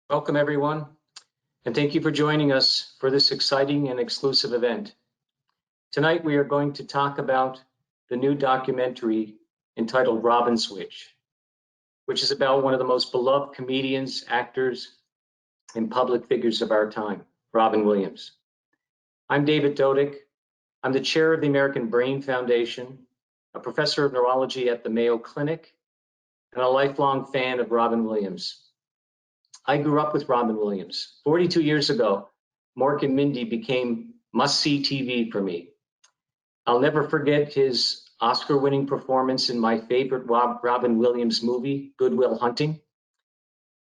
Welcome, everyone, and thank you for joining us for this exciting and exclusive event. Tonight, we are going to talk about the new documentary entitled Robin's Wish, which is about one of the most beloved comedians, actors, and public figures of our time, Robin Williams. I'm David Dodick. I'm the chair of the American Brain Foundation, a professor of neurology at the Mayo Clinic, and a lifelong fan of Robin Williams. I grew up with Robin Williams. 42 years ago, Mork and Mindy became must-see TV for me. I'll never forget his Oscar-winning performance in my favorite Robin Williams movie, Good Will Hunting,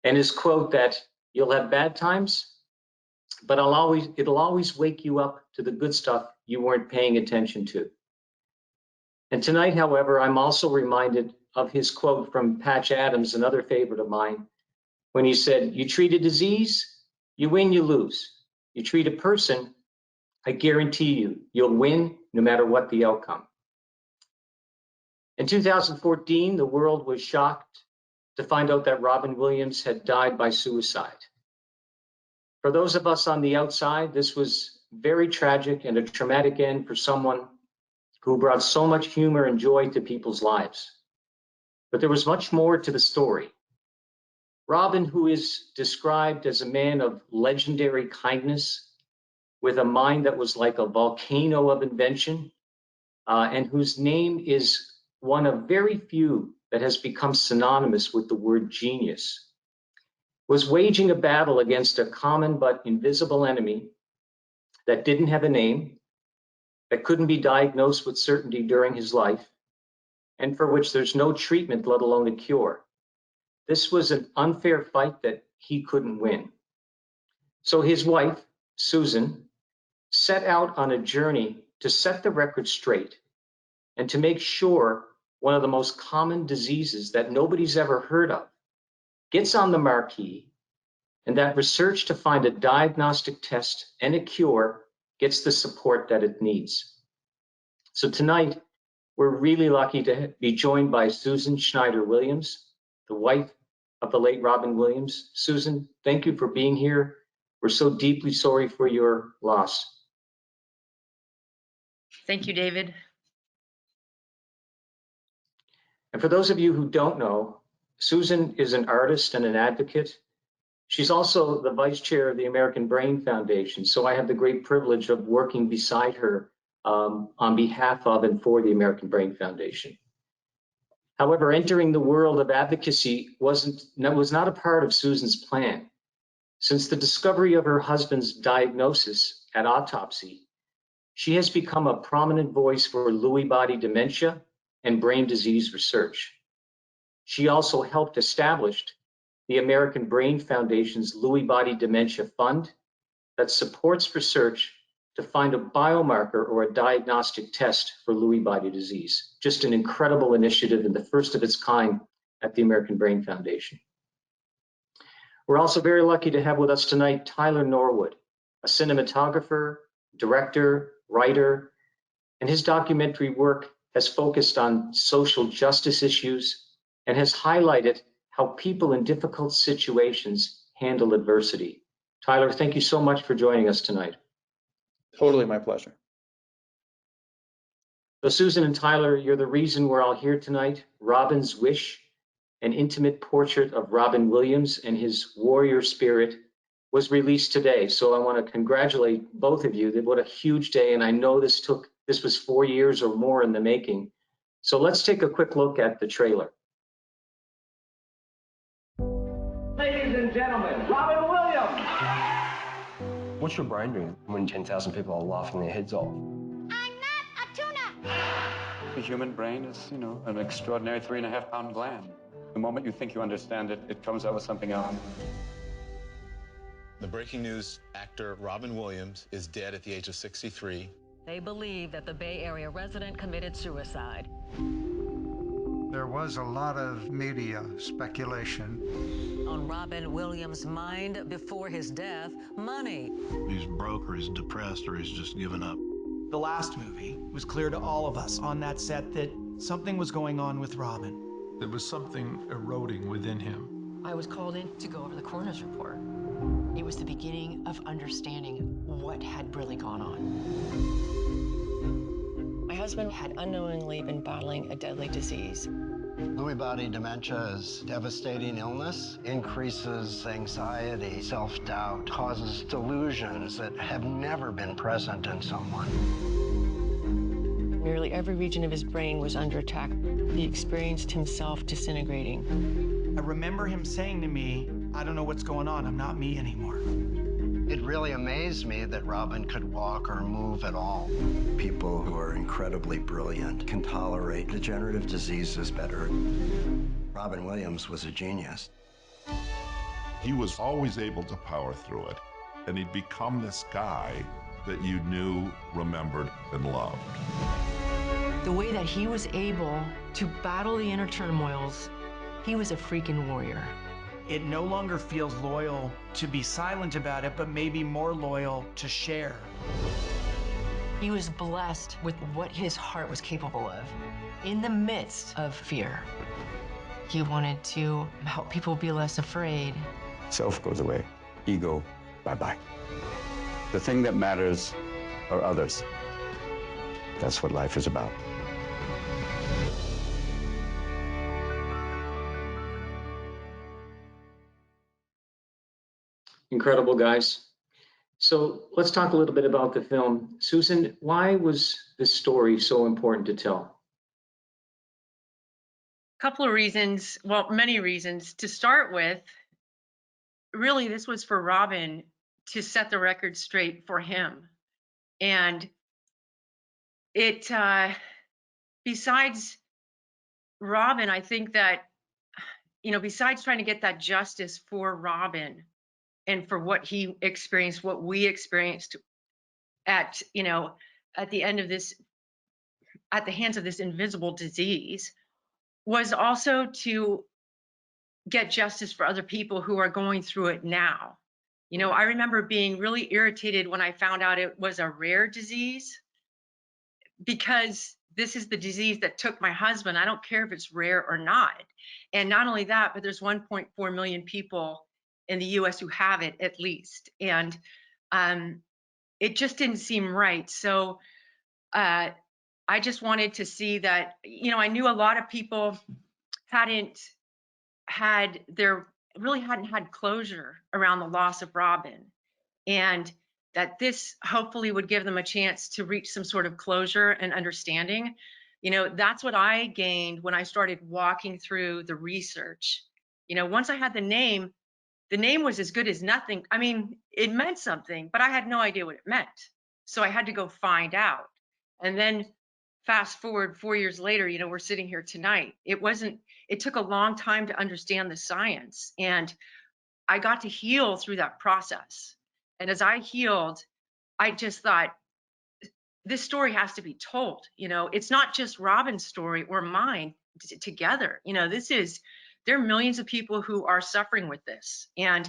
and his quote that you'll have bad times, but it'll always wake you up to the good stuff you weren't paying attention to. And tonight, however, I'm also reminded of his quote from Patch Adams, another favorite of mine, when he said, "You treat a disease, you win, you lose. You treat a person, I guarantee you'll win no matter what the outcome." In 2014, the world was shocked to find out that Robin Williams had died by suicide. For those of us on the outside, this was very tragic and a traumatic end for someone who brought so much humor and joy to people's lives. But there was much more to the story. Robin, who is described as a man of legendary kindness, with a mind that was like a volcano of invention, and whose name is one of very few that has become synonymous with the word genius, was waging a battle against a common but invisible enemy that didn't have a name, that couldn't be diagnosed with certainty during his life, and for which there's no treatment, let alone a cure. This was an unfair fight that he couldn't win. So his wife, Susan, set out on a journey to set the record straight and to make sure one of the most common diseases that nobody's ever heard of gets on the marquee, and that research to find a diagnostic test and a cure gets the support that it needs. So tonight, we're really lucky to be joined by Susan Schneider Williams, the wife of the late Robin Williams. Susan, thank you for being here. We're so deeply sorry for your loss. Thank you, David. And for those of you who don't know, Susan is an artist and an advocate. She's also the vice chair of the American Brain Foundation, so I have the great privilege of working beside her on behalf of and for the American Brain Foundation. However, entering the world of advocacy was not a part of Susan's plan. Since the discovery of her husband's diagnosis at autopsy, she has become a prominent voice for Lewy body dementia and brain disease research. She also helped establish the American Brain Foundation's Lewy body dementia fund that supports research to find a biomarker or a diagnostic test for Lewy body disease. Just an incredible initiative and the first of its kind at the American Brain Foundation. We're also very lucky to have with us tonight Tylor Norwood, a cinematographer, director, writer, and his documentary work has focused on social justice issues and has highlighted how people in difficult situations handle adversity. Tylor, thank you so much for joining us tonight. Totally my pleasure. So Susan and Tylor, you're the reason we're all here tonight. Robin's Wish, an intimate portrait of Robin Williams and his warrior spirit, was released today. So I want to congratulate both of you. What a huge day, and I know this was 4 years or more in the making. So let's take a quick look at the trailer. Ladies and gentlemen, Robin Williams! What's your brain doing when 10,000 people are laughing their heads off? I'm not a tuna! The human brain is, an extraordinary 3.5-pound gland. The moment you think you understand it, it comes out with something else. The breaking news, actor Robin Williams is dead at the age of 63. They believe that the Bay Area resident committed suicide. There was a lot of media speculation. On Robin Williams' mind before his death, money. He's broke or he's depressed or he's just given up. The last movie, it was clear to all of us on that set that something was going on with Robin. There was something eroding within him. I was called in to go over the coroner's report. It was the beginning of understanding what had really gone on. My husband had unknowingly been battling a deadly disease. Lewy body dementia is a devastating illness, increases anxiety, self-doubt, causes delusions that have never been present in someone. Nearly every region of his brain was under attack. He experienced himself disintegrating. I remember him saying to me, I don't know what's going on, I'm not me anymore. It really amazed me that Robin could walk or move at all. People who are incredibly brilliant can tolerate degenerative diseases better. Robin Williams was a genius. He was always able to power through it, and he'd become this guy that you knew, remembered, and loved. The way that he was able to battle the inner turmoils, he was a freaking warrior. It no longer feels loyal to be silent about it, but maybe more loyal to share. He was blessed with what his heart was capable of in the midst of fear. He wanted to help people be less afraid. Self goes away, ego, bye-bye. The thing that matters are others. That's what life is about. Incredible, guys. So let's talk a little bit about the film. Susan, why was this story so important to tell? Couple of reasons, well, many reasons. To start with, really, this was for Robin to set the record straight for him. And it, besides Robin, I think that, besides trying to get that justice for Robin and for what he experienced, what we experienced at the end of this, at the hands of this invisible disease, was also to get justice for other people who are going through it now. I remember being really irritated when I found out it was a rare disease, because this is the disease that took my husband. I don't care if it's rare or not. And not only that, but there's 1.4 million people in the US who have it at least. And it just didn't seem right. So I just wanted to see that, I knew a lot of people really hadn't had closure around the loss of Robin, and that this hopefully would give them a chance to reach some sort of closure and understanding. That's what I gained when I started walking through the research. Once I had the name was as good as nothing. I mean, it meant something, but I had no idea what it meant. So I had to go find out. And then fast forward 4 years later, we're sitting here tonight. It took a long time to understand the science, and I got to heal through that process. And as I healed, I just thought, this story has to be told. It's not just Robin's story or mine together. There are millions of people who are suffering with this. And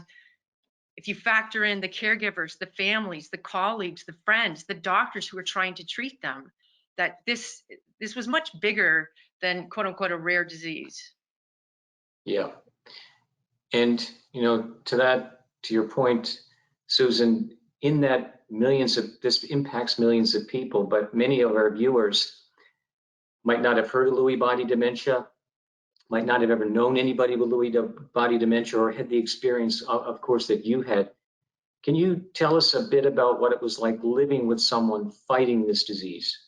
if you factor in the caregivers, the families, the colleagues, the friends, the doctors who are trying to treat them, that this was much bigger than quote unquote a rare disease. Yeah. And, to your point, Susan, in that this impacts millions of people, but many of our viewers might not have heard of Lewy body dementia, might not have ever known anybody with Lewy body dementia, or had the experience, of course, that you had. Can you tell us a bit about what it was like living with someone fighting this disease?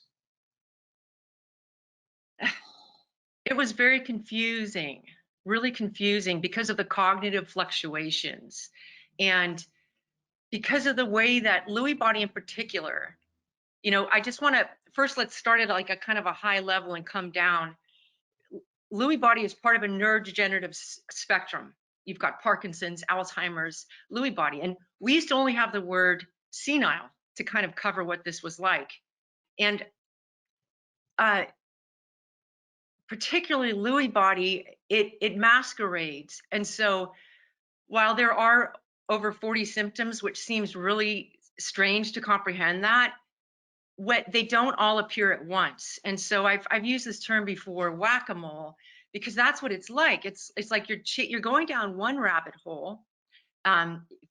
It was very confusing, really confusing, because of the cognitive fluctuations. And because of the way that Lewy body in particular, I just want to, first let's start at like a kind of a high level and come down. Lewy body is part of a neurodegenerative spectrum. You've got Parkinson's, Alzheimer's, Lewy body. And we used to only have the word senile to kind of cover what this was like. And particularly Lewy body, it masquerades. And so while there are over 40 symptoms, which seems really strange to comprehend that, they don't all appear at once. And so I've used this term before, whack-a-mole, because that's what it's like. It's like you're going down one rabbit hole,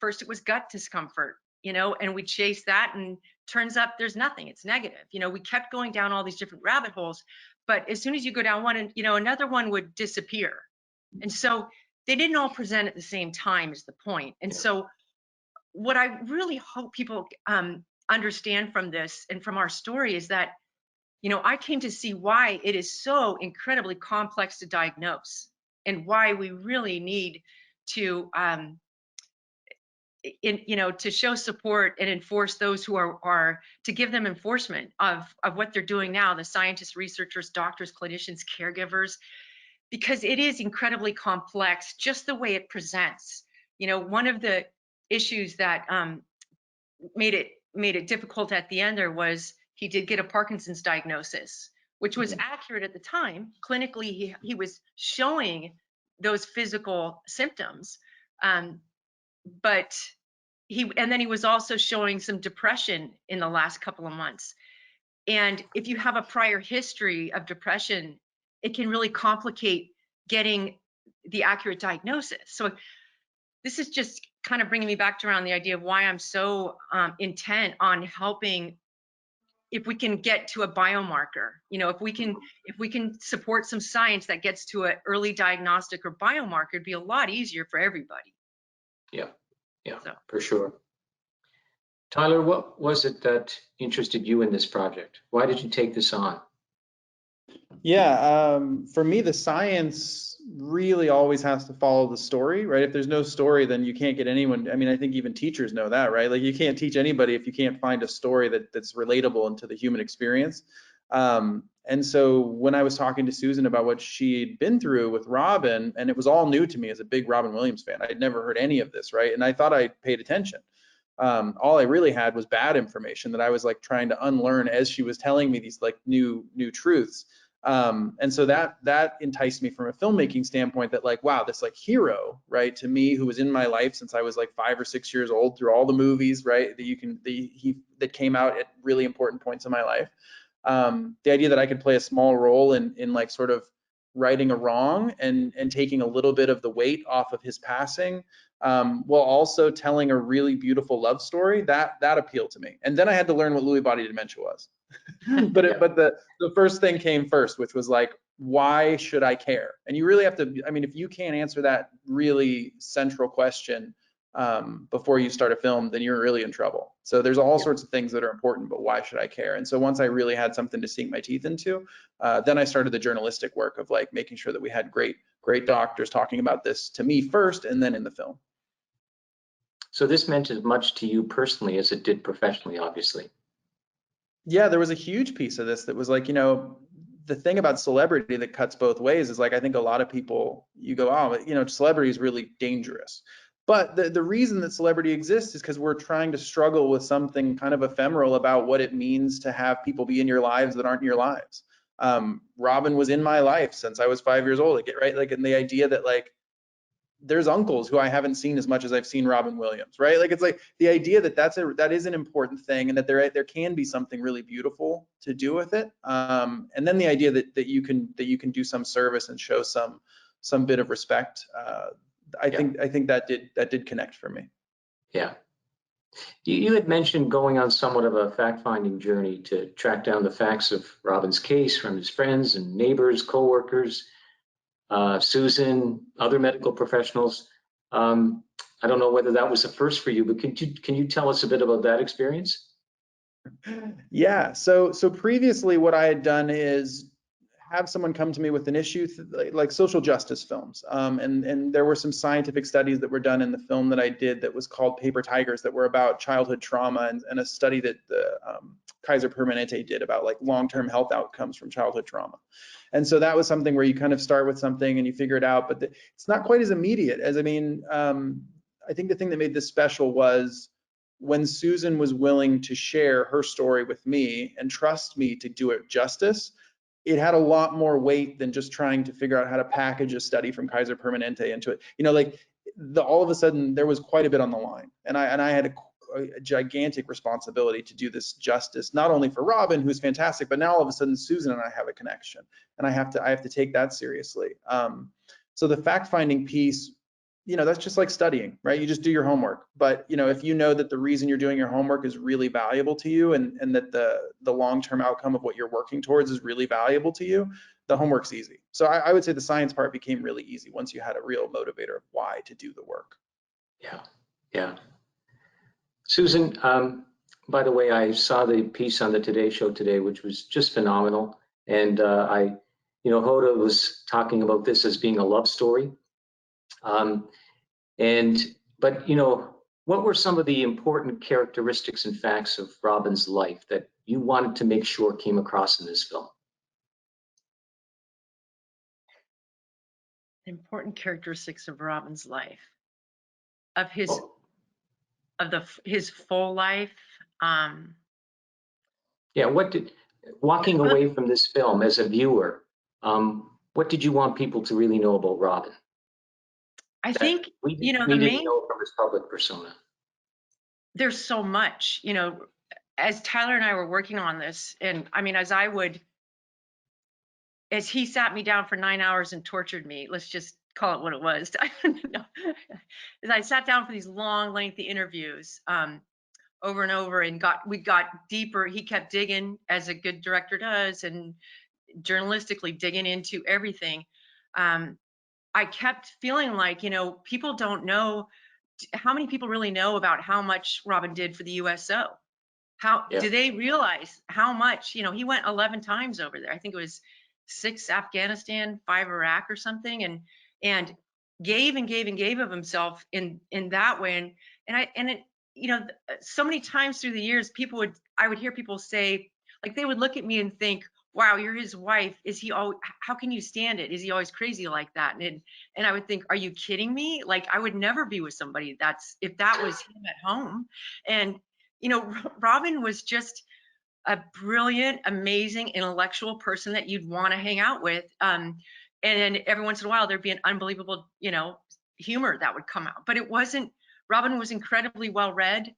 First it was gut discomfort, and we chased that, and turns up there's nothing, it's negative. We kept going down all these different rabbit holes, but as soon as you go down one, and another one would disappear. And so they didn't all present at the same time is the point. And so what I really hope people understand from this and from our story is that, I came to see why it is so incredibly complex to diagnose, and why we really need to, to show support and enforce those who are to give them enforcement of what they're doing now, the scientists, researchers, doctors, clinicians, caregivers, because it is incredibly complex, just the way it presents. One of the issues that made it difficult at the end there was he did get a Parkinson's diagnosis, which was accurate at the time. Clinically, he was showing those physical symptoms, but then he was also showing some depression in the last couple of months. And if you have a prior history of depression, it can really complicate getting the accurate diagnosis. So this is just kind of bringing me back to around the idea of why I'm so intent on helping. If we can get to a biomarker, if we can support some science that gets to an early diagnostic or biomarker, it'd be a lot easier for everybody. Yeah, for sure. Tylor, what was it that interested you in this project? Why did you take this on? Yeah, for me, the science really always has to follow the story, right? If there's no story, then you can't get anyone. I mean, I think even teachers know that, right? Like, you can't teach anybody if you can't find a story that's relatable into the human experience. And so when I was talking to Susan about what she'd been through with Robin, and it was all new to me as a big Robin Williams fan, I'd never heard any of this, right? And I thought I paid attention. All I really had was bad information that I was like trying to unlearn as she was telling me these like new truths. And so that enticed me from a filmmaking standpoint, that like, wow, this like hero, right, to me, who was in my life since I was like 5 or 6 years old, through all the movies, right, that came out at really important points in my life. The idea that I could play a small role in like sort of righting a wrong and taking a little bit of the weight off of his passing, while also telling a really beautiful love story, that appealed to me. And then I had to learn what Lewy body dementia was. But the first thing came first, which was like, why should I care? And you really have to, I mean, if you can't answer that really central question before you start a film, then you're really in trouble. So there's all sorts of things that are important, but why should I care? And so once I really had something to sink my teeth into, then I started the journalistic work of like making sure that we had great doctors talking about this to me first, and then in the film. So this meant as much to you personally as it did professionally, obviously. Yeah, there was a huge piece of this that was like, the thing about celebrity that cuts both ways is like, I think a lot of people, you go, oh, celebrity is really dangerous. But the reason that celebrity exists is because we're trying to struggle with something kind of ephemeral about what it means to have people be in your lives that aren't in your lives. Robin was in my life since I was 5 years old, right? Like, and the idea that like, there's uncles who I haven't seen as much as I've seen Robin Williams, right? Like, it's like the idea that that is an important thing, and that there can be something really beautiful to do with it. And then the idea that you can do some service and show some bit of respect. I think that did connect for me. Yeah. You had mentioned going on somewhat of a fact-finding journey to track down the facts of Robin's case from his friends and neighbors, co-workers, Susan, other medical professionals. I don't know whether that was a first for you, but can you tell us a bit about that experience? Yeah. So previously, what I had done is have someone come to me with an issue, like social justice films. And there were some scientific studies that were done in the film that I did that was called Paper Tigers, that were about childhood trauma, and a study that the Kaiser Permanente did about like long-term health outcomes from childhood trauma. And so that was something where you kind of start with something and you figure it out, but it's not quite as immediate as, I think the thing that made this special was when Susan was willing to share her story with me and trust me to do it justice. It had a lot more weight than just trying to figure out how to package a study from Kaiser Permanente into it. All of a sudden there was quite a bit on the line, and I had a gigantic responsibility to do this justice, not only for Robin, who's fantastic, but now all of a sudden Susan and I have a connection, and I have to take that seriously. So the fact-finding piece that's just like studying, right? You just do your homework. But, if you know that the reason you're doing your homework is really valuable to you, and that the long-term outcome of what you're working towards is really valuable to you, the homework's easy. So I would say the science part became really easy once you had a real motivator of why to do the work. Yeah. Susan, by the way, I saw the piece on the Today Show today, which was just phenomenal. And Hoda was talking about this as being a love story. But what were some of the important characteristics and facts of Robin's life that you wanted to make sure came across in this film? Important characteristics of Robin's life, of his his full life. Walking away from this film as a viewer, what did you want people to really know about Robin? I think we didn't know from his public persona. There's so much, as Tylor and I were working on this, and I mean, as he sat me down for 9 hours and tortured me, let's just call it what it was. As I sat down for these long, lengthy interviews, over and over, and we got deeper. He kept digging, as a good director does, and journalistically digging into everything. I kept feeling like, people don't know how many people really know about how much Robin did for the USO. Do they realize how much, he went 11 times over there. I think it was 6 Afghanistan, 5 Iraq or something, and gave and gave and gave of himself in that way. So many times through the years, I would hear people say, like, they would look at me and think, wow, you're his wife. How can you stand it? Is he always crazy like that? And I would think, are you kidding me? Like, I would never be with somebody if that was him at home. And, Robin was just a brilliant, amazing, intellectual person that you'd want to hang out with. And every once in a while, there'd be an unbelievable, humor that would come out. But Robin was incredibly well read.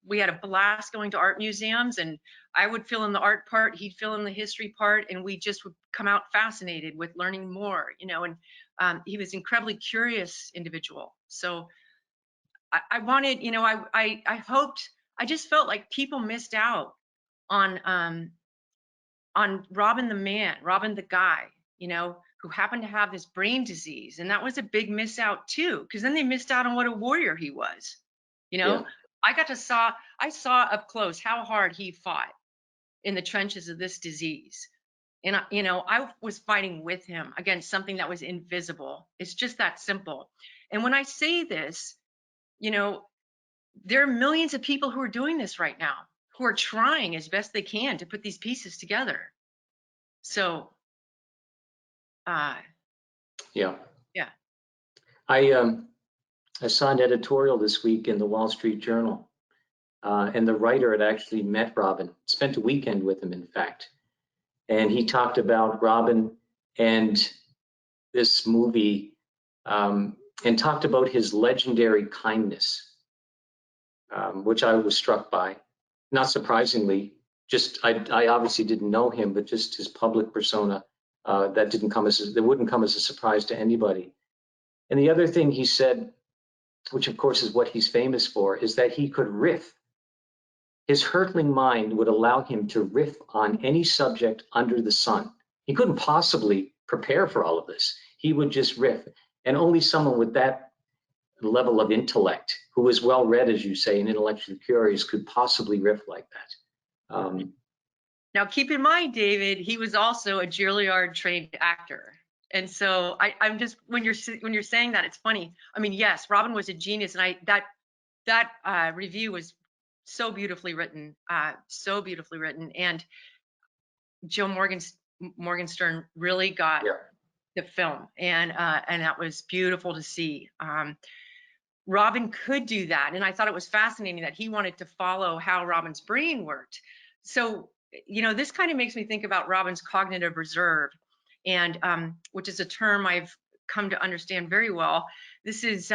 We had a blast going to art museums, and I would fill in the art part, he'd fill in the history part, and we just would come out fascinated with learning more, and he was an incredibly curious individual. So I wanted, I hoped, I just felt like people missed out on Robin the man, Robin the guy, who happened to have this brain disease. And that was a big miss out too, because then they missed out on what a warrior he was. I saw up close how hard he fought in the trenches of this disease. And, I was fighting with him against something that was invisible. It's just that simple. And when I say this, there are millions of people who are doing this right now, who are trying as best they can to put these pieces together. So, yeah. I saw an editorial this week in the Wall Street Journal, and the writer had actually met Robin, spent a weekend with him, in fact. And he talked about Robin and this movie, and talked about his legendary kindness, which I was struck by. Not surprisingly, I obviously didn't know him, but just his public persona, that wouldn't come as a surprise to anybody. And the other thing he said, which of course is what he's famous for, is that he could riff. His hurtling mind would allow him to riff on any subject under the sun. He couldn't possibly prepare for all of this. He would just riff. And only someone with that level of intellect, who is well read, as you say, and intellectually curious, could possibly riff like that. Now, keep in mind, David, he was also a Juilliard trained actor. And so I'm just, when you're saying that, it's funny. I mean, yes, Robin was a genius, and that review was so beautifully written, and Joe Morgenstern really got the film, and that was beautiful to see. Robin could do that, and I thought it was fascinating that he wanted to follow how Robin's brain worked. So, this kind of makes me think about Robin's cognitive reserve, and which is a term I've come to understand very well. This is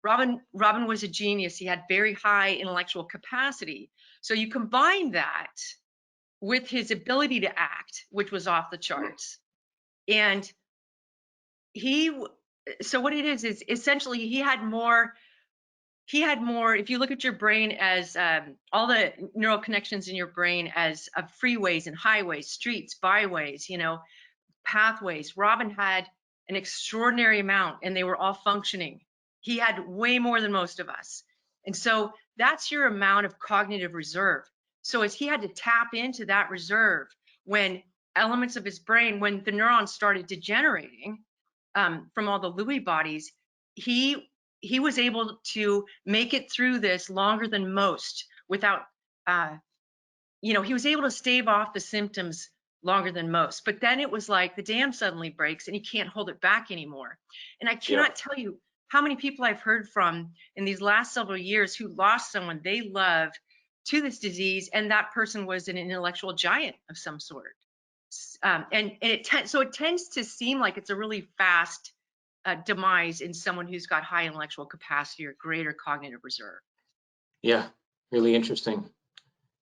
Robin was a genius. He had very high intellectual capacity. So you combine that with his ability to act, which was off the charts. And he so what it is essentially he had more, if you look at your brain as all the neural connections in your brain as freeways and highways, streets, byways, you know, pathways. Robin had an extraordinary amount and they were all functioning. He had way more than most of us. And so that's your amount of cognitive reserve. So as he had to tap into that reserve when elements of his brain, when the neurons started degenerating from all the Lewy bodies, he was able to make it through this longer than most without, you know, he was able to stave off the symptoms longer than most. But then it was like the dam suddenly breaks and he can't hold it back anymore. And I cannot tell you how many people I've heard from in these last several years who lost someone they love to this disease, and that person was an intellectual giant of some sort. And it tends to seem like it's a really fast demise in someone who's got high intellectual capacity or greater cognitive reserve. Yeah, really interesting.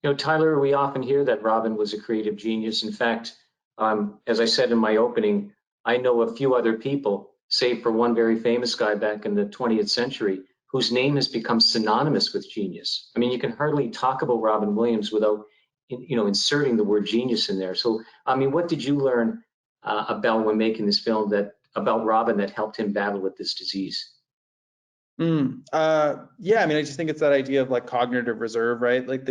You know, Tylor, we often hear that Robin was a creative genius. In fact, as I said in my opening, I know a few other people, save for one very famous guy back in the 20th century, whose name has become synonymous with genius. I mean, you can hardly talk about Robin Williams without, you know, inserting the word genius in there. So, I mean, what did you learn about when making this film about Robin that helped him battle with this disease? Yeah, I mean, I just think it's that idea of like cognitive reserve, right? Like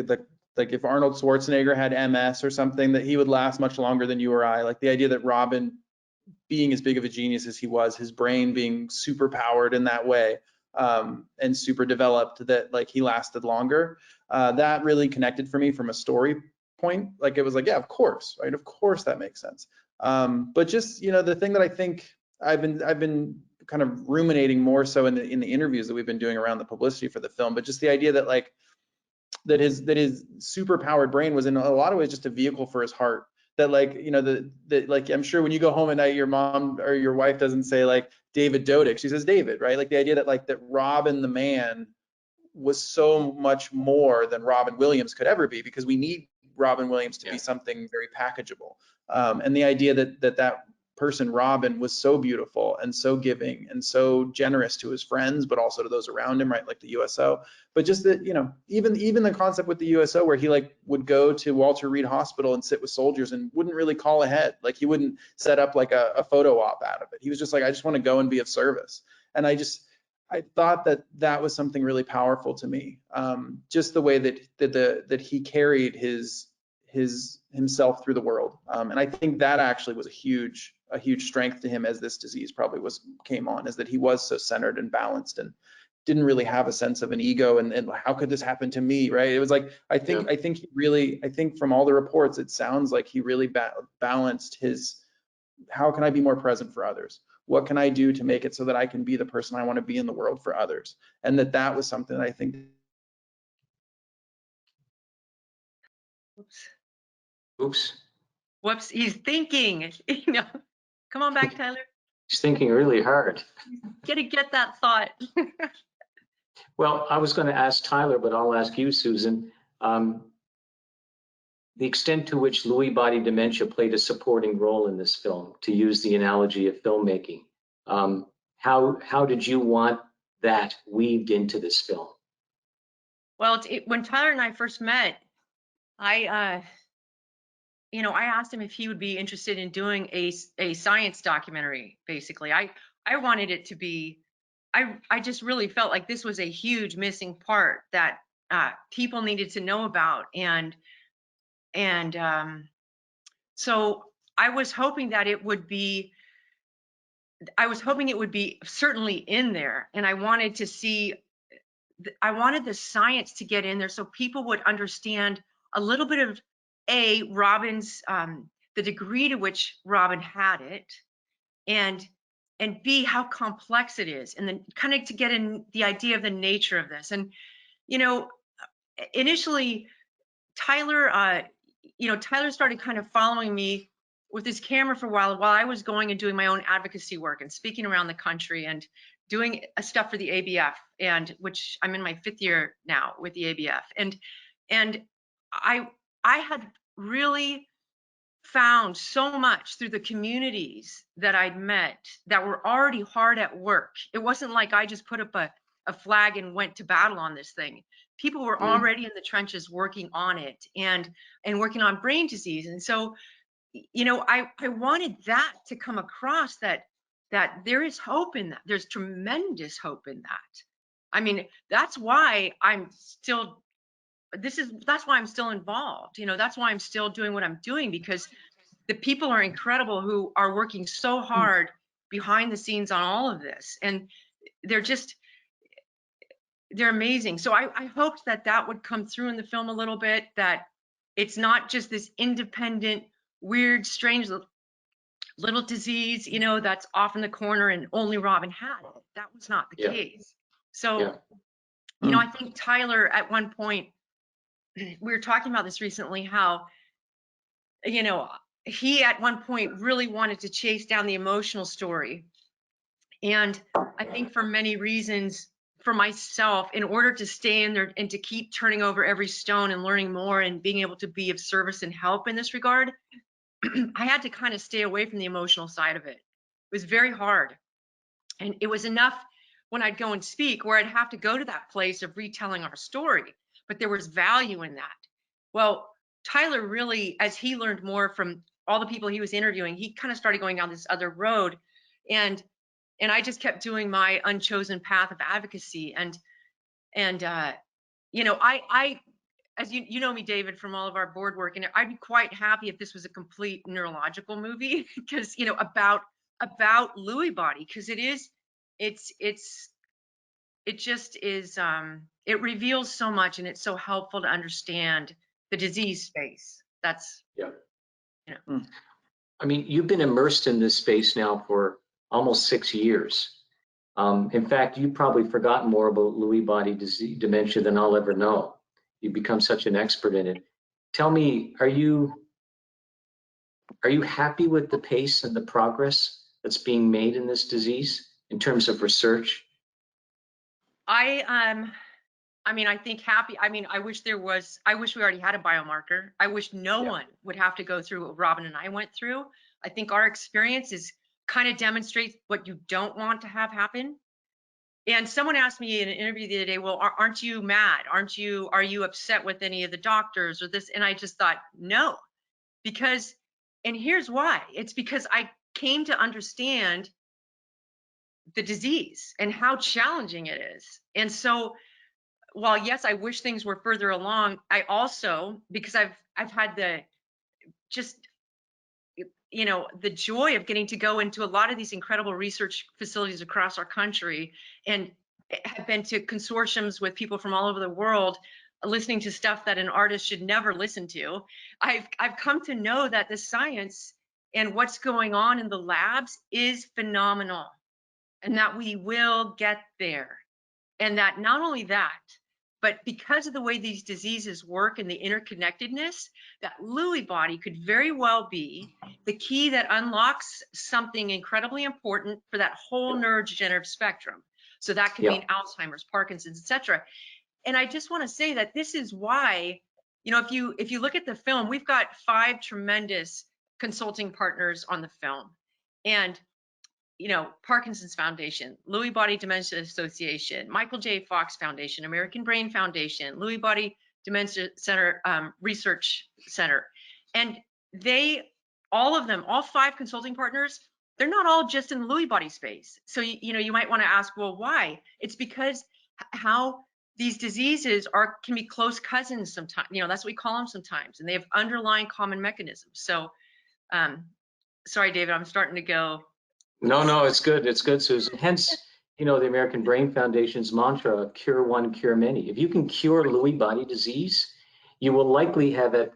like if Arnold Schwarzenegger had MS or something, that he would last much longer than you or I. Like the idea that Robin, being as big of a genius as he was, his brain being super powered in that way, and super developed, that like he lasted longer. That really connected for me from a story point. Like it was like, yeah, of course, right? Of course that makes sense. But just, you know, the thing that I think I've been kind of ruminating more so in the interviews that we've been doing around the publicity for the film, but just the idea that like that his super powered brain was in a lot of ways just a vehicle for his heart. That like, you know, that like, I'm sure when you go home at night, your mom or your wife doesn't say like David Dodick, she says David, right? Like the idea that like that Robin the man was so much more than Robin Williams could ever be, because we need Robin Williams to be something very packageable. And the idea that person Robin was so beautiful and so giving and so generous to his friends, but also to those around him, right? Like the USO. But just that, you know, even the concept with the USO where he like would go to Walter Reed Hospital and sit with soldiers and wouldn't really call ahead. Like he wouldn't set up like a photo op out of it. He was just like, I just want to go and be of service. And I thought that was something really powerful to me. Just the way that he carried himself through the world. And I think that actually was a huge strength to him as this disease probably came on, is that he was so centered and balanced and didn't really have a sense of an ego and how could this happen to me, right? It was like, I think from all the reports, it sounds like he really balanced his, how can I be more present for others? What can I do to make it so that I can be the person I want to be in the world for others? And that was something that I think. Oops. Whoops, he's thinking, you know. Come on back, Tylor. He's thinking really hard. Get that thought. Well, I was going to ask Tylor, but I'll ask you, Susan. The extent to which Lewy body dementia played a supporting role in this film, to use the analogy of filmmaking. How did you want that weaved into this film? Well, when Tylor and I first met, I asked him if he would be interested in doing a science documentary. Basically, I wanted it to be. I just really felt like this was a huge missing part that people needed to know about, and so I was hoping that it would be. I was hoping it would be certainly in there, and I wanted to see. I wanted the science to get in there so people would understand a little bit of Robin's the degree to which Robin had it, and B, how complex it is, and then kind of to get in the idea of the nature of this. And you know, initially Tylor started kind of following me with his camera for a while I was going and doing my own advocacy work and speaking around the country and doing stuff for the ABF, and which I'm in my 5th year now with the ABF. And I had really found so much through the communities that I'd met that were already hard at work. It wasn't like I just put up a flag and went to battle on this thing. People were already in the trenches working on it and working on brain disease. And so, you know, I wanted that to come across, that there is hope in that. There's tremendous hope in that. I mean, that's why I'm still involved. You know, that's why I'm still doing what I'm doing, because the people are incredible who are working so hard behind the scenes on all of this. And they're amazing. So I hoped that would come through in the film a little bit, that it's not just this independent, weird, strange little disease, you know, that's off in the corner and only Robin had it. That was not the case. So, you know, I think Tylor at one point, we were talking about this recently, how, you know, he at one point really wanted to chase down the emotional story. And I think for many reasons, for myself, in order to stay in there and to keep turning over every stone and learning more and being able to be of service and help in this regard, I had to kind of stay away from the emotional side of it. It was very hard. And it was enough when I'd go and speak where I'd have to go to that place of retelling our story, but there was value in that. Well, Tylor really, as he learned more from all the people he was interviewing, he kind of started going down this other road. And I just kept doing my unchosen path of advocacy. And you know, I as you know me, David, from all of our board work, and I'd be quite happy if this was a complete neurological movie, because, you know, about Lewy body, because it just is, it reveals so much, and it's so helpful to understand the disease space. That's, you know. I mean, you've been immersed in this space now for almost 6 years. In fact, you've probably forgotten more about Lewy body disease, dementia, than I'll ever know. You've become such an expert in it. Tell me, are you happy with the pace and the progress that's being made in this disease in terms of research? I mean, I think happy. I mean, I wish we already had a biomarker. I wish no one would have to go through what Robin and I went through. I think our experience is kind of demonstrates what you don't want to have happen. And someone asked me in an interview the other day, well, aren't you mad? Are you upset with any of the doctors or this? And I just thought, no, because, and here's why. It's because I came to understand the disease and how challenging it is. And so, while yes, I wish things were further along, I also, because I've had you know, the joy of getting to go into a lot of these incredible research facilities across our country, and have been to consortiums with people from all over the world, listening to stuff that an artist should never listen to. I've come to know that the science and what's going on in the labs is phenomenal, and that we will get there. And that not only that, but because of the way these diseases work and the interconnectedness, that Lewy body could very well be the key that unlocks something incredibly important for that whole neurodegenerative spectrum. So that could mean Alzheimer's, Parkinson's, etc. And I just want to say that this is why, you know, if you look at the film, we've got 5 tremendous consulting partners on the film. And you know, Parkinson's Foundation, Lewy Body Dementia Association, Michael J. Fox Foundation, American Brain Foundation, Lewy Body Dementia Center, Research Center. And all of them, all 5 consulting partners, they're not all just in the Lewy body space. So, you know, you might want to ask, well, why? It's because how these diseases can be close cousins sometimes, you know, that's what we call them sometimes, and they have underlying common mechanisms. So, sorry, David, I'm starting to go. No, it's good. It's good, Susan. Hence, you know, the American Brain Foundation's mantra, cure one, cure many. If you can cure Lewy body disease, you will likely have at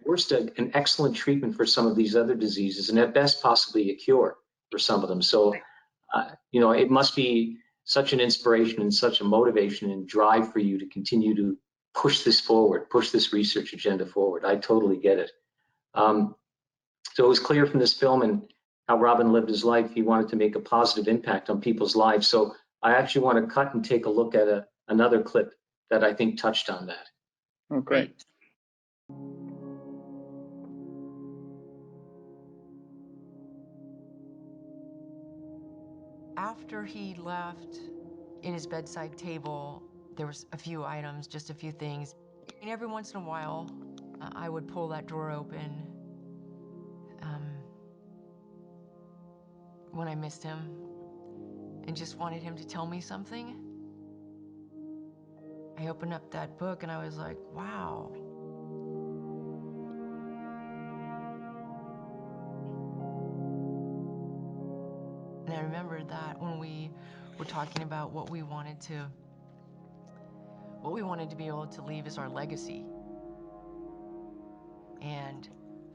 worst an excellent treatment for some of these other diseases, and at best possibly a cure for some of them. So, you know, it must be such an inspiration and such a motivation and drive for you to continue to push this forward, push this research agenda forward. I totally get it. So it was clear from this film and how Robin lived his life, he wanted to make a positive impact on people's lives. So I actually want to cut and take a look at another clip that I think touched on that. Oh, great. After he left, in his bedside table, there was a few items, just a few things. And every once in a while, I would pull that drawer open when I missed him and just wanted him to tell me something. I opened up that book and I was like, wow. And I remembered that when we were talking about what we wanted to be able to leave as our legacy. And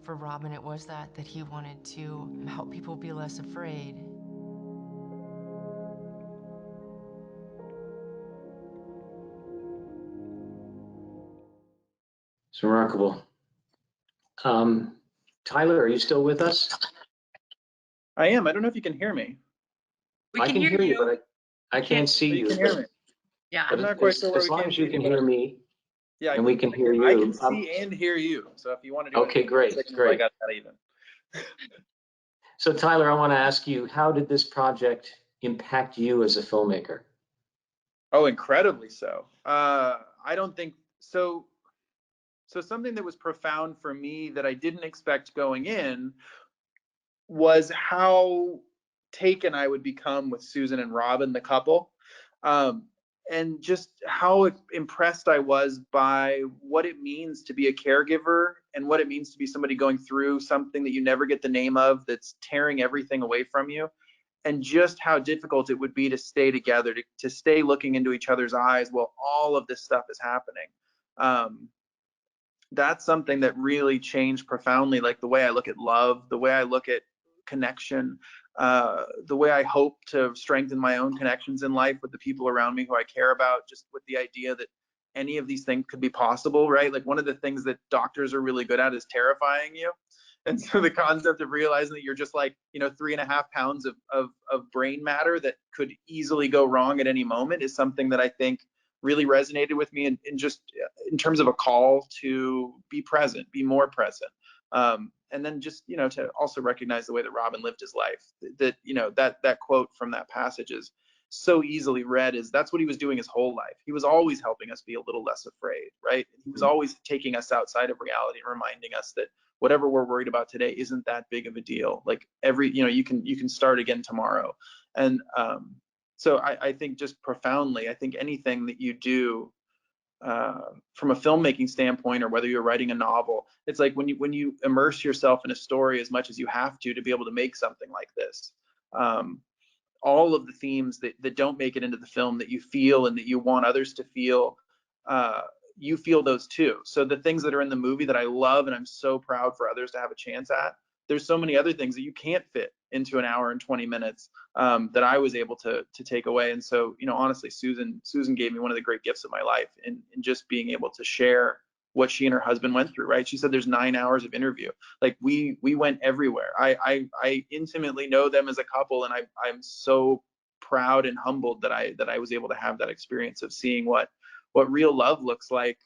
for Robin, it was that he wanted to help people be less afraid. It's remarkable. Tylor, are you still with us? I am. I don't know if you can hear me. We I can can hear you, but I can't see You you. can hear me. Yeah. I'm not quite sure where As we long can't as you see can you, but hear me, yeah, and we can hear you. I can see and hear you. So if you want to do Okay, great, signals, great. I got that even. So Tylor, I want to ask you, how did this project impact you as a filmmaker? Oh, incredibly so. I don't think so. So something that was profound for me that I didn't expect going in was how taken I would become with Susan and Robin, the couple, and just how impressed I was by what it means to be a caregiver and what it means to be somebody going through something that you never get the name of, that's tearing everything away from you, and just how difficult it would be to stay together, to stay looking into each other's eyes while all of this stuff is happening. That's something that really changed profoundly, like the way I look at love, the way I look at connection, the way I hope to strengthen my own connections in life with the people around me who I care about, just with the idea that any of these things could be possible, right? Like one of the things that doctors are really good at is terrifying you. And so the concept of realizing that you're just like, 3.5 pounds of brain matter that could easily go wrong at any moment is something that I think really resonated with me, and just in terms of a call to be present, be more present. And then just, to also recognize the way that Robin lived his life, that quote from that passage is so easily read, is that's what he was doing his whole life. He was always helping us be a little less afraid, right? He was always taking us outside of reality and reminding us that whatever we're worried about today isn't that big of a deal. Like you can start again tomorrow. And so I think just profoundly, I think anything that you do from a filmmaking standpoint, or whether you're writing a novel, it's like when you immerse yourself in a story as much as you have to be able to make something like this. All of the themes that don't make it into the film that you feel and that you want others to feel, you feel those too. So the things that are in the movie that I love and I'm so proud for others to have a chance at, there's so many other things that you can't fit into an hour and 20 minutes that I was able to take away. And so, honestly, Susan gave me one of the great gifts of my life in just being able to share what she and her husband went through, right? She said there's 9 hours of interview. Like we went everywhere. I intimately know them as a couple, and I'm so proud and humbled that I was able to have that experience of seeing what real love looks like,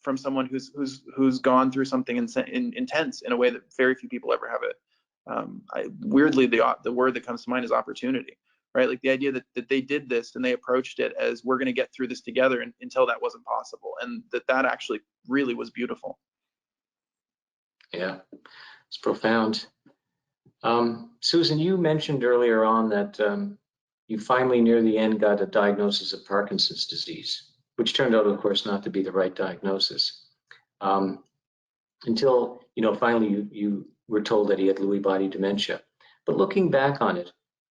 from someone who's gone through something intense in a way that very few people ever have it. Weirdly, the word that comes to mind is opportunity, right? Like the idea that they did this and they approached it as, we're going to get through this together, until that wasn't possible, and that actually really was beautiful. Yeah, it's profound. Susan, you mentioned earlier on that you finally near the end got a diagnosis of Parkinson's disease, which turned out, of course, not to be the right diagnosis. Until, finally you were told that he had Lewy body dementia. But looking back on it,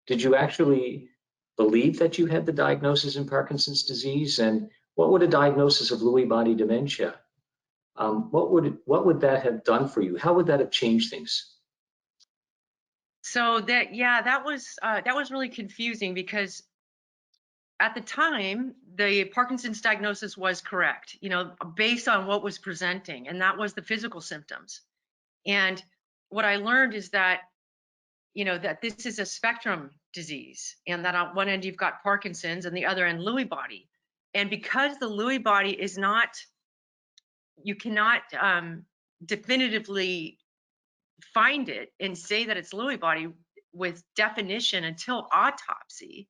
did you actually believe that you had the diagnosis in Parkinson's disease? And what would a diagnosis of Lewy body dementia, what would that have done for you? How would that have changed things? So that was really confusing, because at the time, the Parkinson's diagnosis was correct, based on what was presenting, and that was the physical symptoms. And what I learned is that, that this is a spectrum disease, and that on one end you've got Parkinson's and the other end Lewy body. And because the Lewy body is not, you cannot definitively find it and say that it's Lewy body, with definition until autopsy,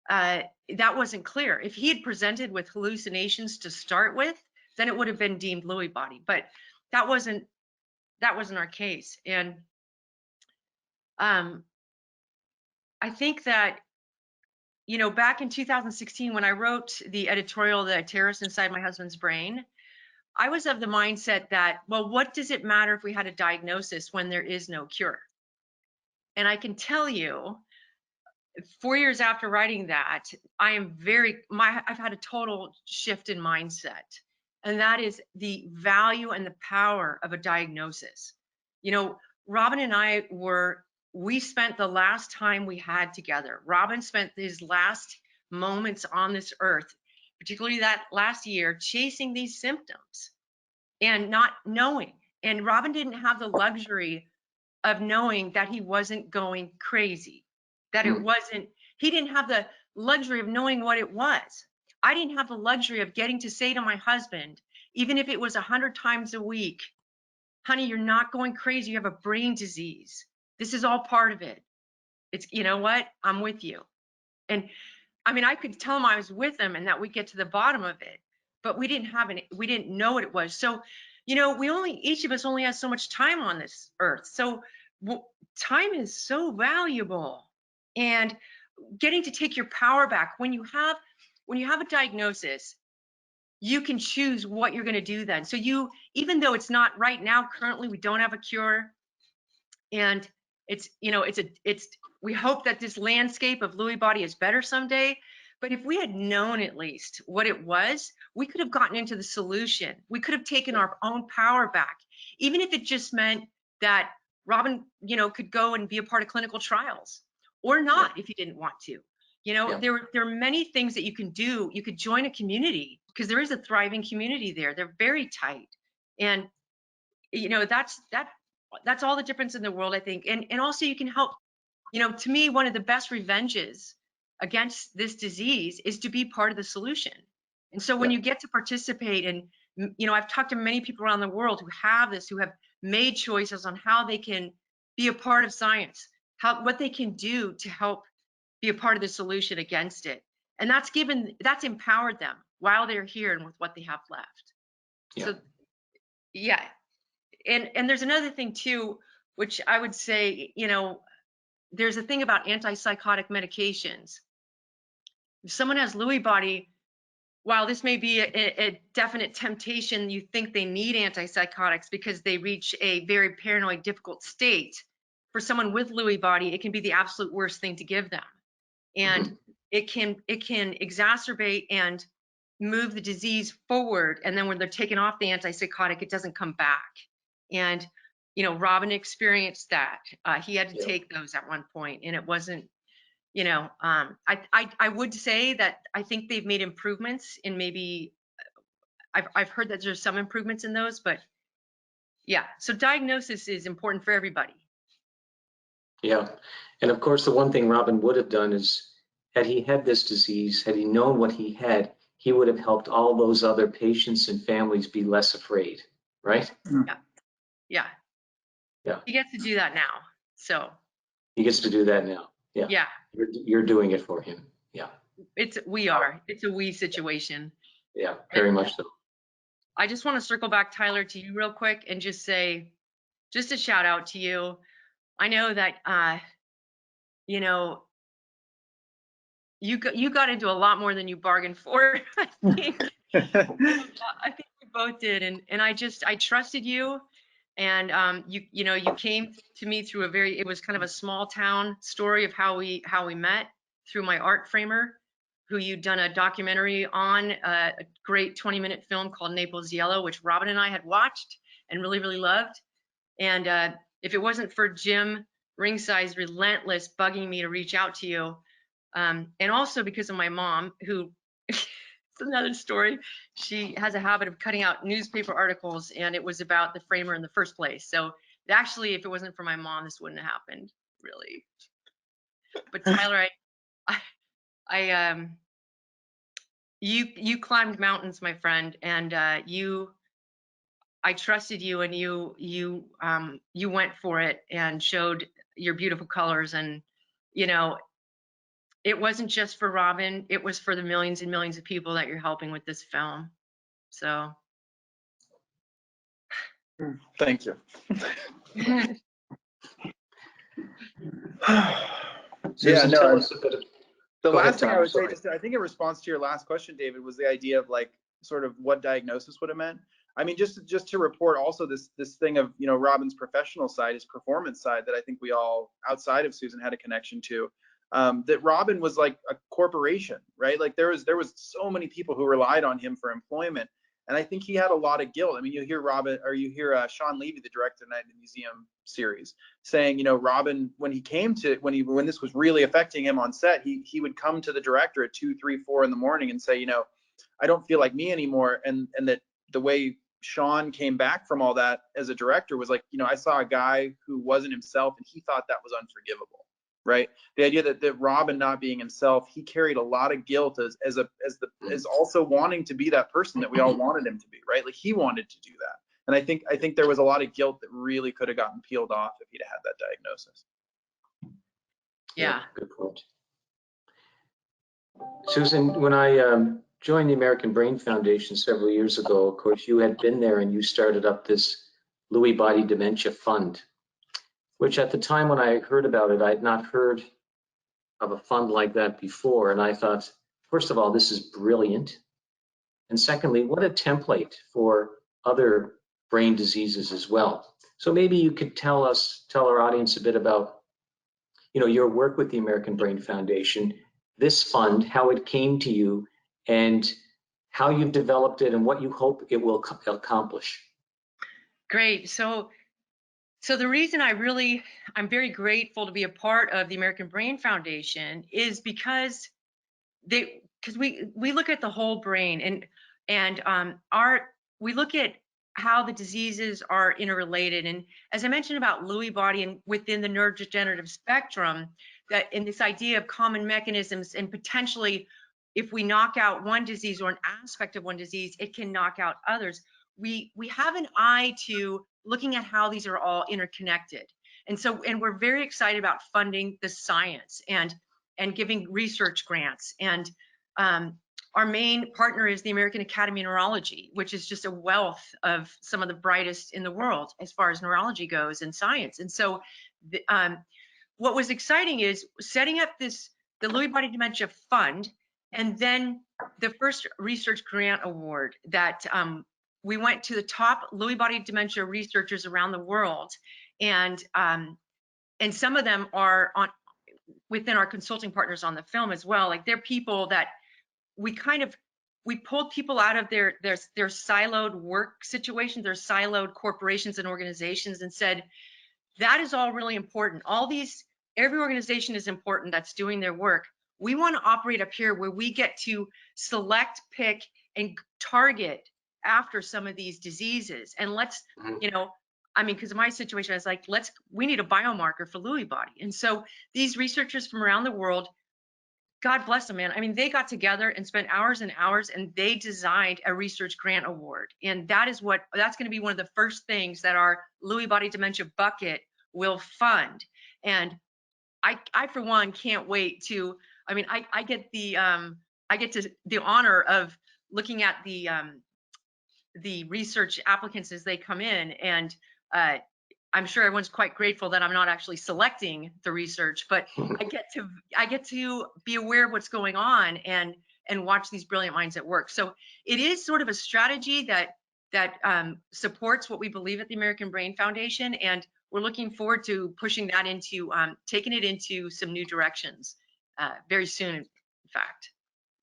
that wasn't clear. If he had presented with hallucinations to start with, then it would have been deemed Lewy body, but that wasn't our case. And I think that, you know, back in 2016, when I wrote the editorial, The Terrorist Inside My Husband's Brain, I was of the mindset that, well, what does it matter if we had a diagnosis when there is no cure? And I can tell you, 4 years after writing that, I've had a total shift in mindset. And that is the value and the power of a diagnosis. You know, Robin and I we spent the last time we had together. Robin spent his last moments on this earth, particularly that last year, chasing these symptoms and not knowing. And Robin didn't have the luxury of knowing that he wasn't going crazy, that it wasn't, he didn't have the luxury of knowing what it was. I didn't have the luxury of getting to say to my husband, even if it was 100 times a week, honey, you're not going crazy. You have a brain disease. This is all part of it. It's, you know what? I'm with you. And I mean, I could tell him I was with him and that we'd get to the bottom of it, but we didn't know what it was. So, you know, each of us only has so much time on this earth. So time is so valuable, and getting to take your power back when you have a diagnosis, you can choose what you're going to do then. So even though it's not right now, currently we don't have a cure, and it's, you know, we hope that this landscape of Lewy body is better someday. But if we had known at least what it was, we could have gotten into the solution. We could have taken our own power back, even if it just meant that Robin, you know, could go and be a part of clinical trials, or not if he didn't want to. You know, there are many things that you can do. You could join a community, because there is a thriving community there. They're very tight, and you know, that's all the difference in the world, I think. And also you can help. You know, to me, one of the best revenges against this disease is to be part of the solution. And so when you get to participate, and you know, I've talked to many people around the world who have this, who have made choices on how they can be a part of science, what they can do to help be a part of the solution against it. And that's empowered them while they're here and with what they have left. So yeah. And there's another thing too, which I would say, you know, there's a thing about antipsychotic medications. If someone has Lewy body, while this may be a definite temptation, you think they need antipsychotics because they reach a very paranoid, difficult state. For someone with Lewy body, it can be the absolute worst thing to give them. And it can exacerbate and move the disease forward. And then when they're taken off the antipsychotic, it doesn't come back. And, you know, Robin experienced that. He had to take those at one point, and it wasn't, you know, I would say that I think they've made improvements in maybe, I've heard that there's some improvements in those, but yeah. So diagnosis is important for everybody. Yeah. And of course, the one thing Robin would have done is, had he had this disease, had he known what he had, he would have helped all those other patients and families be less afraid, right? Yeah. Yeah. Yeah. He gets to do that now. So he gets to do that now. Yeah. Yeah. You're doing it for him. Yeah. It's a we situation. Yeah, very much so. I just want to circle back, Tyler, to you real quick and just say, just a shout out to you. I know that, you know, you got into a lot more than you bargained for. I think we both did. And I trusted you. And you know, you came to me through it was kind of a small town story of how we met, through my art framer, who you'd done a documentary on, a great 20-minute film called Naples Yellow, which Robin and I had watched and really, really loved. And if it wasn't for Jim Ringside's relentless bugging me to reach out to you, and also because of my mom, who it's another story. She has a habit of cutting out newspaper articles, and it was about the framer in the first place. So actually, if it wasn't for my mom, this wouldn't have happened, really. But Tyler, you climbed mountains, my friend, and I trusted you, and you went for it and showed your beautiful colors. And, you know, it wasn't just for Robin, it was for the millions and millions of people that you're helping with this film. So. Thank you. Susan, no, tell us a bit of, the go ahead, last thing Tom, I would say, sorry. just I think in response to your last question, David, was the idea of like sort of what diagnosis would have meant. I mean, just to report also this thing of, you know, Robin's professional side, his performance side, that I think we all outside of Susan had a connection to. That Robin was like a corporation, right? Like there was so many people who relied on him for employment, and I think he had a lot of guilt. I mean, you hear Sean Levy, the director of Night in the Museum series, saying, you know, Robin, when this was really affecting him on set, he would come to the director at 2, 3, 4 in the morning and say, you know, I don't feel like me anymore, and that the way Sean came back from all that as a director was like, you know, I saw a guy who wasn't himself, and he thought that was unforgivable, right? The idea that Robin not being himself, he carried a lot of guilt as also wanting to be that person that we all wanted him to be, right? Like he wanted to do that, and I think there was a lot of guilt that really could have gotten peeled off if he'd had that diagnosis. Yeah. Good point. Susan, when I joined the American Brain Foundation several years ago, of course, you had been there and you started up this Lewy Body Dementia Fund, which at the time when I heard about it, I had not heard of a fund like that before. And I thought, first of all, this is brilliant. And secondly, what a template for other brain diseases as well. So maybe you could tell our audience a bit about, you know, your work with the American Brain Foundation, this fund, how it came to you, and how you've developed it and what you hope it will accomplish. Great. So the reason I'm very grateful to be a part of the American Brain Foundation is because we look at the whole brain, and we look at how the diseases are interrelated. And as I mentioned about Lewy body and within the neurodegenerative spectrum, that in this idea of common mechanisms, and potentially if we knock out one disease or an aspect of one disease, it can knock out others. We have an eye to looking at how these are all interconnected. And we're very excited about funding the science and giving research grants. And our main partner is the American Academy of Neurology, which is just a wealth of some of the brightest in the world as far as neurology goes and science. And so what was exciting is setting up the Lewy Body Dementia Fund, and then the first research grant award that we went to the top Lewy body dementia researchers around the world, and some of them are within our consulting partners on the film as well. Like they're people that we pulled people out of their siloed work situations, their siloed corporations and organizations, and said, that is all really important. Every organization is important that's doing their work. We want to operate up here where we get to select, pick, and target after some of these diseases. And let's, you know, I mean, because of my situation, I was like, we need a biomarker for Lewy body. And so these researchers from around the world, God bless them, man. I mean, they got together and spent hours and hours, and they designed a research grant award. And that's going to be one of the first things that our Lewy body dementia bucket will fund. And I for one can't wait to, I mean, I get the honor of looking at the research applicants as they come in, and I'm sure everyone's quite grateful that I'm not actually selecting the research, but I get to be aware of what's going on and watch these brilliant minds at work. So it is sort of a strategy that supports what we believe at the American Brain Foundation, and we're looking forward to pushing that into taking it into some new directions very soon, in fact,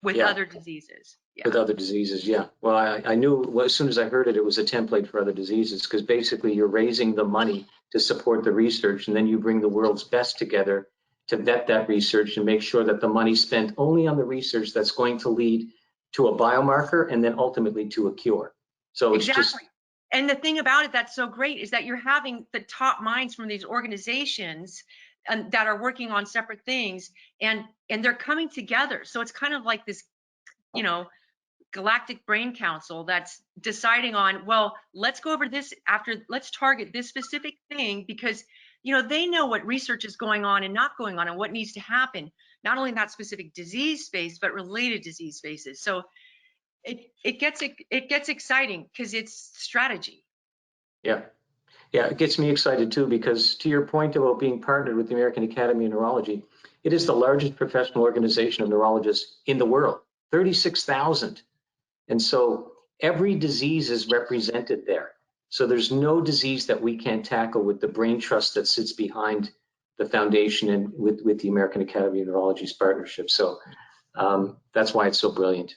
with other diseases. Yeah. With other diseases, yeah. Well, I knew as soon as I heard it, it was a template for other diseases, because basically you're raising the money to support the research, and then you bring the world's best together to vet that research and make sure that the money's spent only on the research that's going to lead to a biomarker and then ultimately to a cure. So it's exactly. just. And the thing about it that's so great is that you're having the top minds from these organizations that are working on separate things, and they're coming together. So it's kind of like this, you know, Galactic Brain Council that's deciding on, well, let's go over this let's target this specific thing, because you know, they know what research is going on and not going on and what needs to happen, not only in that specific disease space, but related disease spaces. So it gets exciting because it's strategy. Yeah. Yeah, it gets me excited too, because to your point about being partnered with the American Academy of Neurology, it is the largest professional organization of neurologists in the world, 36,000. And so every disease is represented there. So there's no disease that we can't tackle with the brain trust that sits behind the foundation and with the American Academy of Neurology's partnership. So that's why it's so brilliant.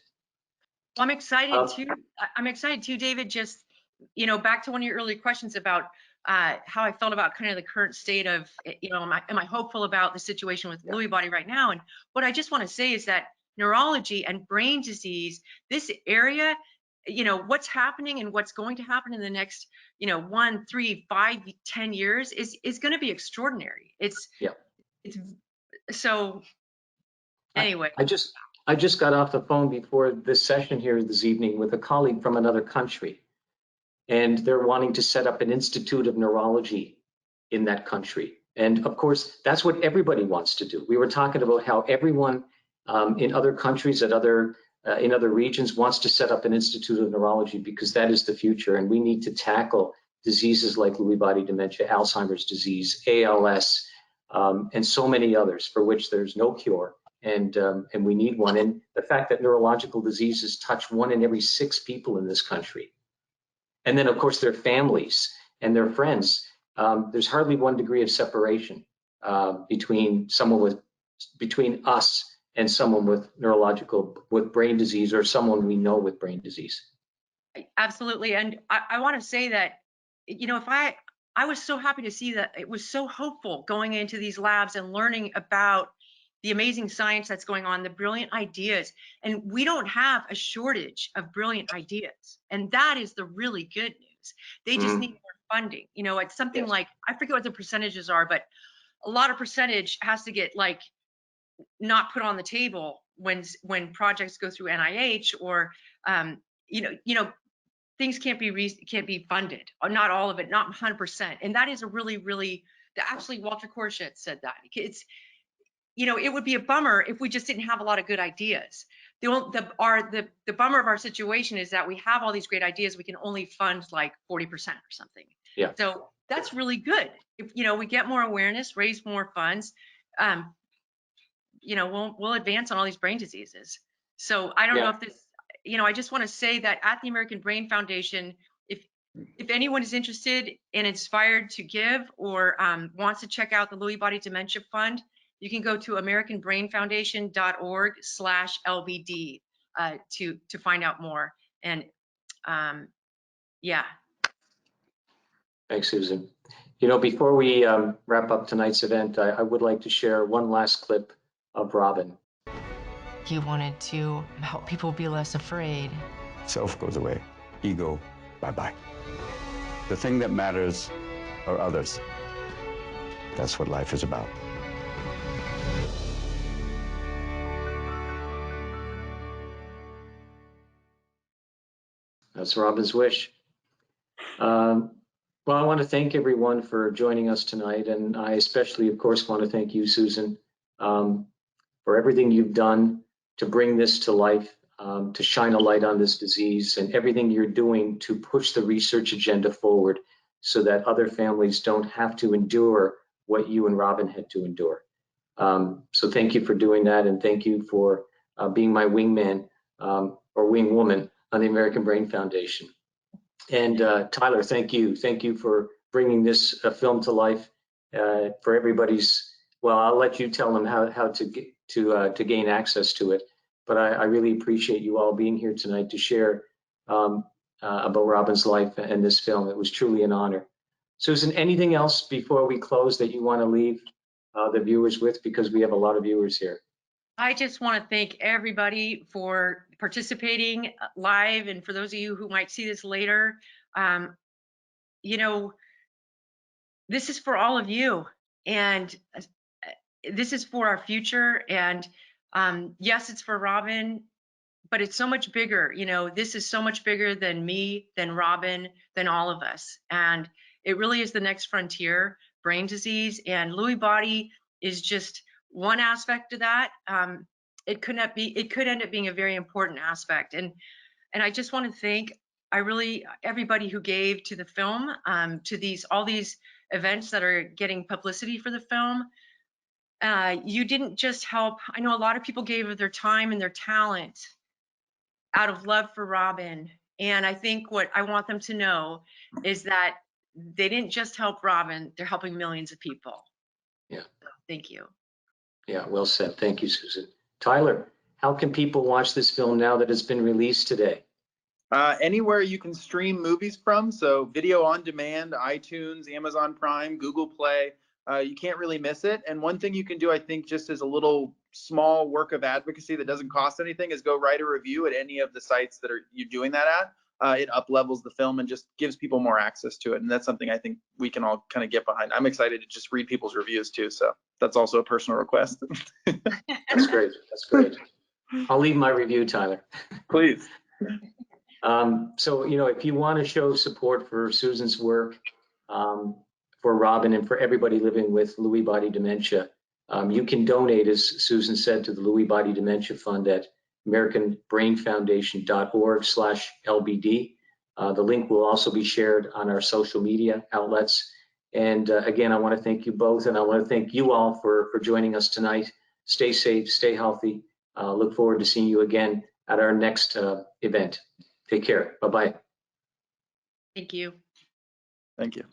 Well, I'm excited too. I'm excited too, David. Just, you know, back to one of your earlier questions about how I felt about kind of the current state of, you know, am I hopeful about the situation with Lewy body right now? And what I just want to say is that neurology and brain disease, this area, you know, what's happening and what's going to happen in the next, you know, 1, 3, 5, 10 years is going to be extraordinary. It's so anyway. I just got off the phone before this session here this evening with a colleague from another country, and they're wanting to set up an institute of neurology in that country. And of course, that's what everybody wants to do. We were talking about how everyone in other countries, in other regions, wants to set up an institute of neurology, because that is the future. And we need to tackle diseases like Lewy body dementia, Alzheimer's disease, ALS, and so many others for which there's no cure. And we need one. And the fact that neurological diseases touch 1 in every 6 people in this country. And then, of course, their families and their friends. There's hardly 1 degree of separation between us and someone with brain disease, or someone we know with brain disease. Absolutely. And I want to say that, you know, if I was so happy to see that it was so hopeful going into these labs and learning about the amazing science that's going on, the brilliant ideas. And we don't have a shortage of brilliant ideas. And that is the really good news. They just need more funding. You know, it's something like, I forget what the percentages are, but a lot of percentage has to get like not put on the table when projects go through NIH, or you know things can't be funded, or not all of it, not 100%. And that is a really actually Walter Korshett said that. It's, you know, it would be a bummer if we just didn't have a lot of good ideas. The bummer of our situation is that we have all these great ideas, we can only fund like 40% or something. Yeah. So that's really good. If, you know, we get more awareness, raise more funds, you know, we'll advance on all these brain diseases. So I don't know if this, you know, I just want to say that at the American Brain Foundation, if anyone is interested and inspired to give, or wants to check out the Lewy Body Dementia Fund, you can go to americanbrainfoundation.org/LBD to find out more. And yeah. Thanks, Susan. You know, before we wrap up tonight's event, I would like to share one last clip of Robin. He wanted to help people be less afraid. Self goes away. Ego, bye-bye. The thing that matters are others. That's what life is about. That's Robin's wish. Well, I want to thank everyone for joining us tonight, and I especially, of course, want to thank you, Susan, for everything you've done to bring this to life, to shine a light on this disease, and everything you're doing to push the research agenda forward so that other families don't have to endure what you and Robin had to endure. So thank you for doing that, and thank you for being my wingman or wingwoman on the American Brain Foundation. And Tylor, thank you. Thank you for bringing this film to life for everybody's. Well, I'll let you tell them how to gain access to it. But I really appreciate you all being here tonight to share about Robin's life and this film. It was truly an honor. Susan, anything else before we close that you want to leave the viewers with, because we have a lot of viewers here? I just want to thank everybody for participating live, and for those of you who might see this later, you know, this is for all of you, and this is for our future. And yes, it's for Robin, but it's so much bigger. You know, this is so much bigger than me, than Robin, than all of us. And it really is the next frontier brain disease, and Lewy body is just one aspect of that. It could end up being a very important aspect. And I just want to thank everybody who gave to the film, to all these events that are getting publicity for the film. You didn't just help. I know a lot of people gave of their time and their talent out of love for Robin. And I think what I want them to know is that they didn't just help Robin, they're helping millions of people. Yeah. So, thank you. Yeah, well said. Thank you, Susan. Tyler, how can people watch this film now that it's been released today? Anywhere you can stream movies from, so video on demand, iTunes, Amazon Prime, Google Play. You can't really miss it. And one thing you can do, I think, just as a little small work of advocacy that doesn't cost anything, is go write a review at any of the sites that you're doing that at. It up-levels the film and just gives people more access to it. And that's something I think we can all kind of get behind. I'm excited to just read people's reviews too. So that's also a personal request. That's great. That's great. I'll leave my review, Tyler. Please. So, if you want to show support for Susan's work, for Robin and for everybody living with Lewy body dementia, you can donate, as Susan said, to the Lewy Body Dementia Fund at AmericanBrainFoundation.org/LBD. The link will also be shared on our social media outlets. And again, I want to thank you both, and I want to thank you all for joining us tonight. Stay safe, stay healthy. Look forward to seeing you again at our next event. Take care. Bye-bye. Thank you. Thank you.